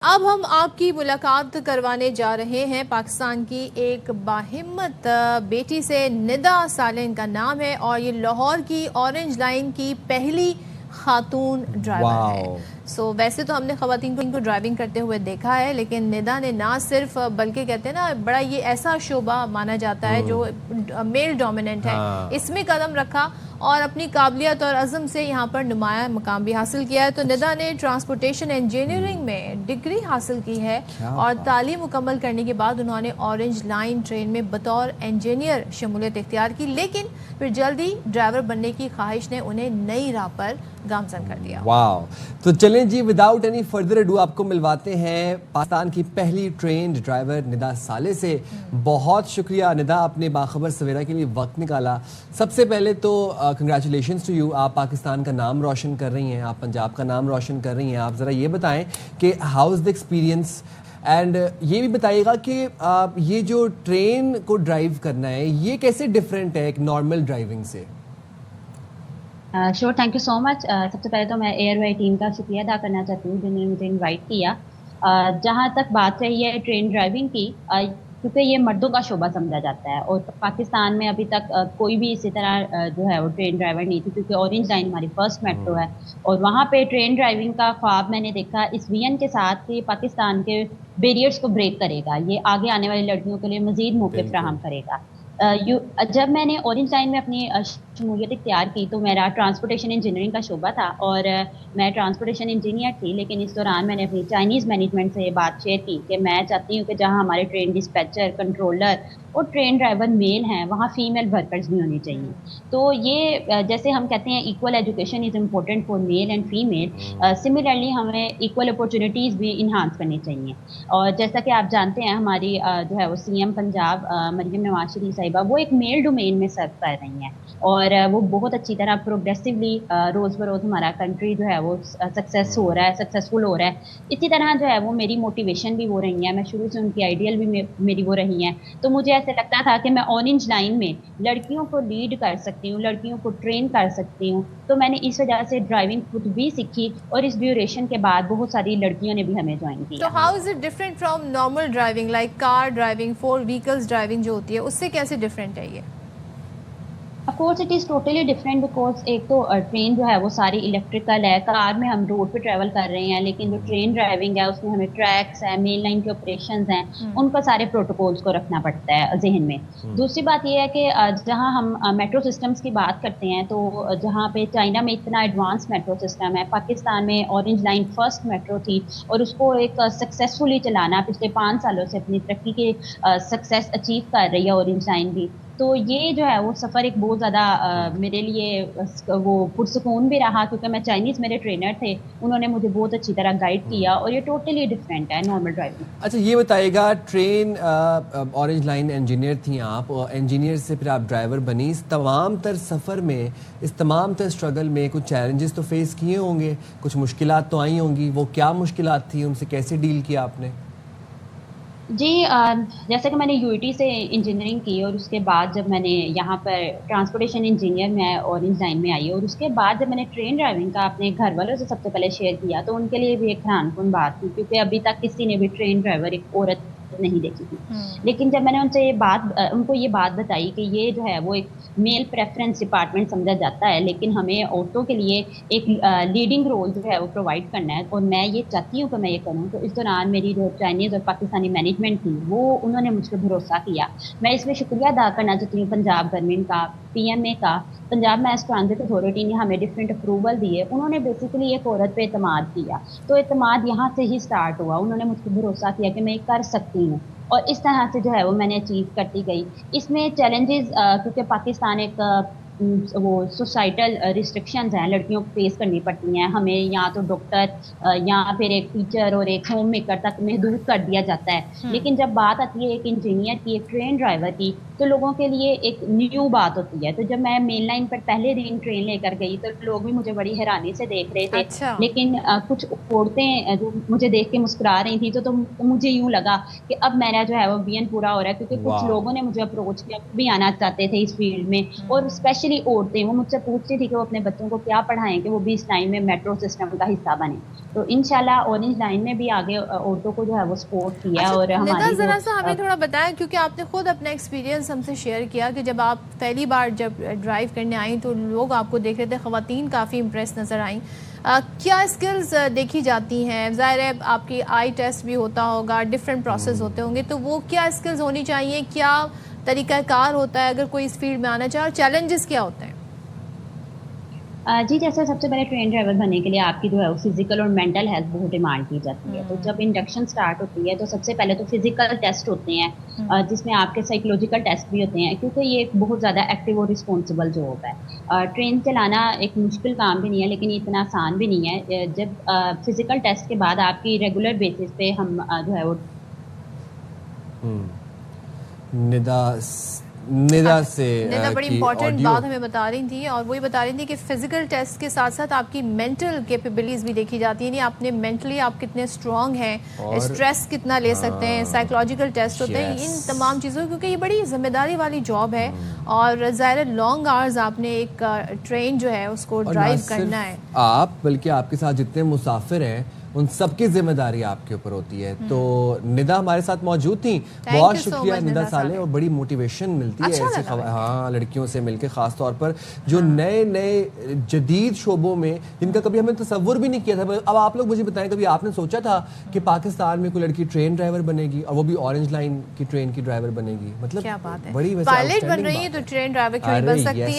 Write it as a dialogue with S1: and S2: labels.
S1: अब हम आपकी मुलाकात करवाने जा रहे हैं पाकिस्तान की एक बाहिम्मत बेटी से। निदा साले इनका नाम है और ये लाहौर की ऑरेंज लाइन की पहली खातून ड्राइवर है।
S2: वाओ।
S1: वैसे तो हमने ख़वातीन को ड्राइविंग करते हुए देखा है, लेकिन निदा ने ना सिर्फ बल्कि कहते हैं ना बड़ा ये ऐसा शोबा माना जाता है जो मेल डोमिनेंट है,
S2: हाँ।
S1: इसमें कदम रखा और अपनी काबिलियत और अज़म से यहाँ पर नुमाया मकाम भी हासिल किया है। तो निदा ने ट्रांसपोर्टेशन इंजीनियरिंग में डिग्री हासिल की है और तालीम मुकम्मल करने के बाद उन्होंने ऑरेंज लाइन ट्रेन में बतौर इंजीनियर शमूलियत इख्तियार की, लेकिन फिर जल्दी ड्राइवर बनने की ख्वाहिश ने उन्हें नई राह पर गामजन कर दिया।
S2: वाओ। तो चलें जी, विदाउट एनी फर्दर अडू आपको मिलवाते हैं पाकिस्तान की पहली ट्रेन्ड ड्राइवर निदा साले से। बहुत शुक्रिया निदा, आपने बाखबर सवेरा के लिए वक्त निकाला। सबसे पहले तो कंग्रेचुलेशंस टू यू, आप पाकिस्तान का नाम रोशन कर रही हैं, आप पंजाब का नाम रोशन कर रही हैं। आप ज़रा ये बताएं कि how is the experience, and ये भी बताइएगा कि ये जो ट्रेन को ड्राइव करना है ये कैसे डिफरेंट है एक नॉर्मल ड्राइविंग से।
S3: Sure, thank you so much. सबसे पहले तो मैं एयरवे टीम का शुक्रिया अदा करना चाहती हूँ जिन्होंने मुझे इनवाइट किया। जहाँ तक बात रही है ट्रेन ड्राइविंग की, क्योंकि ये मर्दों का शोबा समझा जाता है और पाकिस्तान में अभी तक कोई भी इसी तरह जो है वो ट्रेन ड्राइवर नहीं थी, क्योंकि ऑरेंज लाइन हमारी फर्स्ट मेट्रो है और वहाँ पे ट्रेन ड्राइविंग का ख्वाब मैंने देखा इस विजन के साथ कि पाकिस्तान के बैरियर्स को ब्रेक करेगा, ये आगे आने वाली लड़कियों के लिए मजीद मौके फराहम करेगा। जब मैंने ऑरेंज लाइन में अपनी शमूलियत इख्तियार की तो मेरा ट्रांसपोर्टेशन इंजीनियरिंग का शोबा था और मैं ट्रांसपोर्टेशन इंजीनियर थी, लेकिन इस दौरान मैंने अपनी चाइनीज़ मैनेजमेंट से ये बात शेयर की कि मैं चाहती हूँ कि जहाँ हमारे ट्रेन डिस्पैचर, कंट्रोलर और ट्रेन ड्राइवर मेल हैं वहाँ फीमेल वर्कर्स भी होनी चाहिए। तो ये जैसे हम कहते हैं equal education is important for male and female, similarly हमें इक्वल अपॉर्चुनिटीज़ भी इन्हांस करनी चाहिए। और जैसा कि आप जानते हैं हमारी जो है वो सीएम पंजाब मरियम नवाज शरीफ साहिबा वो एक मेल डोमेन में सर्व कर रही हैं और वो बहुत अच्छी तरह प्रोग्रेसिवली रोज़ बरोज़ हमारा कंट्री जो है वो सक्सेसफुल हो रहा है। इसी तरह जो है वो मेरी मोटिवेशन भी वो रही है, मैं शुरू से उनकी आइडियल भी मेरी वो रही हैं। तो मुझे ऐसे लगता था कि मैं ऑरेंज लाइन में लड़कियों को लीड कर सकती हूँ, लड़कियों को ट्रेन कर सकती हूँ। तो मैंने इस वजह से ड्राइविंग खुद भी सीखी और इस ड्यूरेशन के बाद बहुत सारी लड़कियों ने भी हमें ज्वाइन किया।
S1: तो how is it different from normal driving, like car driving, 4 vehicles driving जो होती है उससे कैसे डिफरेंट है ये?
S3: Of course it is totally different, because एक तो ट्रेन जो है वो सारी इलेक्ट्रिकल है, कार में हम रोड पे ट्रैवल कर रहे हैं, लेकिन जो ट्रेन ड्राइविंग है उसमें हमें ट्रैक्स है, मेन लाइन के ऑपरेशंस हैं, उनका सारे प्रोटोकॉल्स को रखना पड़ता है जहन में। दूसरी बात ये है कि जहाँ हम मेट्रो सिस्टम्स की बात करते हैं तो जहाँ पे चाइना में इतना एडवांस मेट्रो सिस्टम है, पाकिस्तान में ऑरेंज लाइन फर्स्ट मेट्रो थी और उसको एक सक्सेसफुली चलाना पिछले 5 सालों से अपनी तरक्की की सक्सेस अचीव कर रही है ऑरेंज लाइन भी। तो ये जो है वो सफ़र एक बहुत ज़्यादा मेरे लिए वो पुरसकून भी रहा, क्योंकि मैं चाइनीज़ मेरे ट्रेनर थे, उन्होंने मुझे बहुत अच्छी तरह गाइड किया और ये टोटली डिफरेंट है नॉर्मल ड्राइविंग।
S2: अच्छा ये बताइएगा, ट्रेन ऑरेंज लाइन इंजीनियर थी आप, और इंजीनियर से फिर आप ड्राइवर बनी, इस तमाम तर सफ़र में, इस तमाम तर स्ट्रगल में कुछ चैलेंजेस तो फेस किए होंगे, कुछ मुश्किलात तो आई होंगी, वो क्या मुश्किलात थी, उनसे कैसे डील किया आपने?
S3: जी, जैसे कि मैंने यूईटी से इंजीनियरिंग की और उसके बाद जब मैंने यहाँ पर ट्रांसपोर्टेशन इंजीनियर में ऑरेंज लाइन में आई और उसके बाद जब मैंने ट्रेन ड्राइविंग का अपने घर वालों से सबसे पहले शेयर किया तो उनके लिए भी एक हैरानकुन बात थी, क्योंकि अभी तक किसी ने भी ट्रेन ड्राइवर एक औरत नहीं देखी थी। लेकिन जब मैंने उनसे उनको ये बात बताई कि ये जो है वो एक मेल प्रेफरेंस डिपार्टमेंट समझा जाता है, लेकिन हमें औरतों के लिए एक लीडिंग रोल जो है वो प्रोवाइड करना है और मैं ये चाहती हूँ कि मैं ये करूँ, तो इस दौरान मेरी जो चाइनीज़ और पाकिस्तानी मैनेजमेंट थी वो उन्होंने मुझ पर भरोसा किया। मैं इसमें शुक्रिया अदा करना चाहती हूँ पंजाब गवर्नमेंट का, पीएमए का, पंजाब मैस ट्रांजिट अथॉरिटी ने हमें डिफरेंट अप्रूवल दिए, उन्होंने बेसिकली एक औरत पे एतमाद किया, तो एतमाद यहाँ से ही स्टार्ट हुआ, उन्होंने मुझ पर भरोसा किया कि मैं ये कर सकती हूँ और इस तरह से जो है वो मैंने अचीव करती गई। इसमें चैलेंजेस क्योंकि पाकिस्तान एक वो सोसाइटल रिस्ट्रिक्शंस हैं, लड़कियों को फेस करनी पड़ती हैं, हमें या तो डॉक्टर या फिर एक टीचर और एक होम मेकर तक महदूद कर दिया जाता है। लेकिन जब बात आती है एक इंजीनियर की, एक ट्रेन ड्राइवर की, तो लोगों के लिए एक न्यू बात होती है। तो जब मैं मेन लाइन पर पहले दिन ट्रेन लेकर गई तो लोग भी मुझे बड़ी हैरानी से देख रहे थे।
S1: अच्छा।
S3: लेकिन कुछ औरतें जो मुझे देख के मुस्कुरा रही थी, तो मुझे यूं लगा कि अब मेरा जो है वो विजन पूरा हो रहा है, क्योंकि कुछ
S2: वाह।
S3: लोगों ने मुझे अप्रोच किया, वो भी आना चाहते थे इस फील्ड में। और स्पेशली औरतें, वो मुझसे पूछती थी कि वो अपने बच्चों को क्या पढ़ाएं कि वो भी इस लाइन में मेट्रो सिस्टम का हिस्सा बने। तो इंशाल्लाह ऑरेंज लाइन में भी आगे औरतों को जो है वो सपोर्ट किया।
S1: अच्छा
S3: और
S1: निदा,
S3: हमारी जो
S1: जरा सा हमें थोड़ा बताएं, क्योंकि आपने खुद अपना एक्सपीरियंस हमसे शेयर किया कि जब आप पहली बार जब ड्राइव करने आई तो लोग आपको देख रहे थे, ख़वातीन काफ़ी इम्प्रेस नज़र आई। क्या स्किल्स देखी जाती हैं? ज़ाहिर है आपकी आई टेस्ट भी होता होगा, डिफरेंट प्रोसेस होते होंगे, तो वो क्या स्किल्स होनी चाहिए, क्या तरीक़ाकार होता है अगर कोई इस फील्ड में आना चाहे, और चैलेंजेस क्या होते हैं?
S3: जी, जैसे सबसे पहले ट्रेन ड्राइवर बनने के लिए आपकी जो है वो फिजिकल और मेंटल हेल्थ बहुत डिमांड की जाती है। तो जब इंडक्शन स्टार्ट होती है तो सबसे पहले तो फिजिकल टेस्ट होते हैं, जिसमें आपके साइकोलॉजिकल टेस्ट भी होते हैं, क्योंकि ये एक बहुत ज़्यादा एक्टिव और रिस्पॉन्सिबल जॉब है। ट्रेन चलाना एक मुश्किल काम भी नहीं है, लेकिन इतना आसान भी नहीं है। जब फिजिकल टेस्ट के बाद आपकी रेगुलर बेसिस पे हम जो है वो
S2: निदा निदा से
S1: निदा बड़ी
S2: की
S1: इंपॉर्टेंट
S2: ऑडियो
S1: बात हमें बता रही थी, और वही बता रही थी कि फिजिकल टेस्ट के साथ साथ आपकी मेंटल कैपेबिलिटीज भी देखी जाती है, यानी आपने मेंटली आप कितने स्ट्रांग हैं,
S2: और
S1: स्ट्रेस कितना ले सकते हैं, साइकोलॉजिकल टेस्ट होते हैं, इन तमाम चीज़ों, क्योंकि ये बड़ी जिम्मेदारी वाली जॉब है। और ज़ाहिर लॉन्ग आवर्स आपने एक ट्रेन जो है उसको
S2: और
S1: ड्राइव
S2: ना सिर्फ
S1: करना है।
S2: आप, बल्कि आपके साथ जितने मुसाफिर हैं उन सबकी जिम्मेदारी आपके ऊपर होती है। तो निदा हमारे साथ मौजूद थी, बहुत
S1: you so
S2: शुक्रिया
S1: much,
S2: निदा
S1: निदा
S2: साले,
S1: साले।
S2: और बड़ी मोटिवेशन मिलती है
S1: अच्छा
S2: ऐसे
S1: लगा मुझे।
S2: हाँ लड़कियों से मिलके, खास तौर पर जो नए नए जदीद शोबों में जिनका कभी हमें तसव्वुर भी नहीं किया था। अब आप लोग मुझे बताएं, कभी आपने सोचा था कि पाकिस्तान में कोई लड़की ट्रेन ड्राइवर बनेगी, और वो भी ऑरेंज लाइन की ट्रेन की ड्राइवर बनेगी? मतलब
S1: क्या बात है,
S2: बड़ी वैसे
S1: पायलट बन
S2: outstanding
S1: रही है
S2: बात
S1: तो ट्रेन ड्राइवर क्यों नहीं
S2: अरे
S1: बन सकती
S2: yes,
S1: है?